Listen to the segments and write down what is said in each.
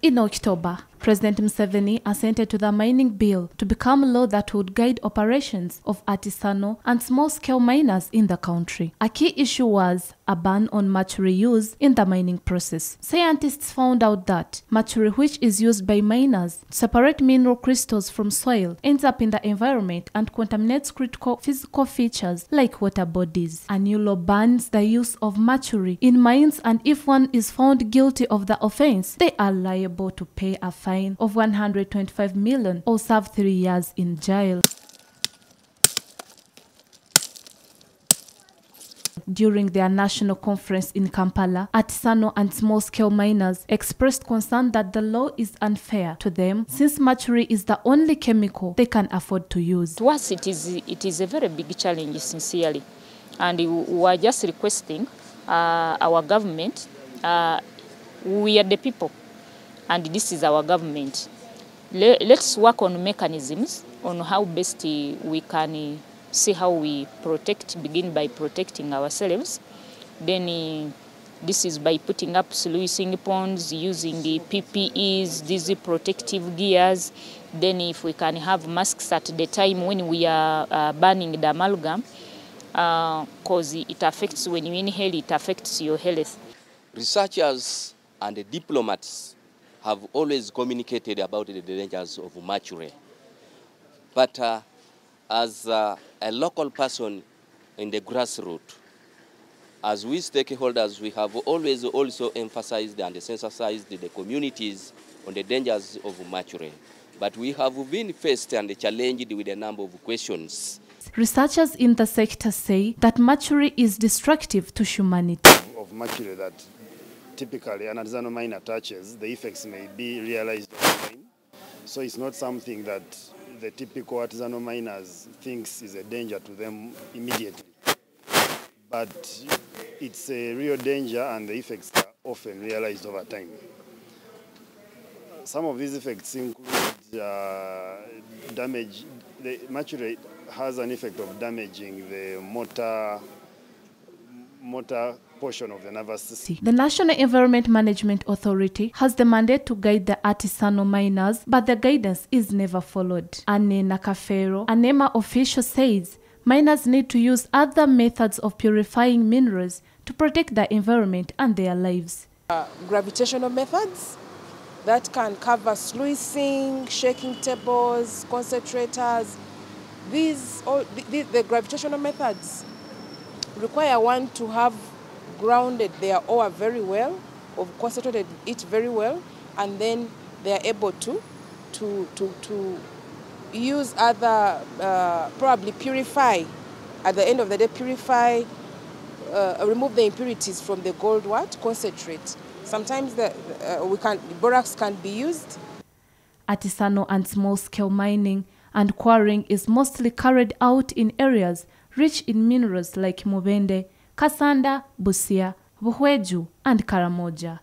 In October, President Museveni assented to the mining bill to become a law that would guide operations of artisanal and small-scale miners in the country. A key issue was a ban on mercury use in the mining process. Scientists found out that mercury, which is used by miners to separate mineral crystals from soil, ends up in the environment and contaminates critical physical features like water bodies. A new law bans the use of mercury in mines, and if one is found guilty of the offense, they are liable to pay a fine of 125 million or serve 3 years in jail. During their national conference in Kampala, artisanal and small-scale miners expressed concern that the law is unfair to them since mercury is the only chemical they can afford to use. To us, it is a very big challenge, sincerely, and we are just requesting our government. We are the people, and this is our government. Let's work on mechanisms on how best we can see how we begin by protecting ourselves. Then this is by putting up sluicing ponds, using the PPEs, these protective gears. Then if we can have masks at the time when we are burning the amalgam, because it affects, when you inhale, it affects your health. Researchers and the diplomats have always communicated about the dangers of mercury. But as a local person in the grassroots, as we stakeholders, we have always also emphasized and sensitized the communities on the dangers of mercury. But we have been faced and challenged with a number of questions. Researchers in the sector say that mercury is destructive to humanity. Of mercury that typically an artisanal miner touches, the effects may be realized online. So it's not something that the typical artisanal miners thinks is a danger to them immediately. But it's a real danger, and the effects are often realized over time. Some of these effects include damage. The mercury has an effect of damaging the motor portion of the nervous system. The National Environment Management Authority has the mandate to guide the artisanal miners, but the guidance is never followed. Anne Nakafero, a NEMA official, says miners need to use other methods of purifying minerals to protect the environment and their lives. Gravitational methods that can cover sluicing, shaking tables, concentrators. The gravitational methods require one to have grounded their ore very well, or concentrated it very well, and then they are able to use other, probably purify, at the end of the day, purify, remove the impurities from the gold concentrate. Sometimes borax can be used. Artisanal and small-scale mining and quarrying is mostly carried out in areas rich in minerals like Mubende, Kasanda, Busia, Buhweju, and Karamoja.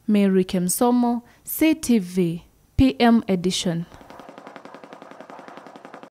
Mary Kemsomo, CTV, PM edition.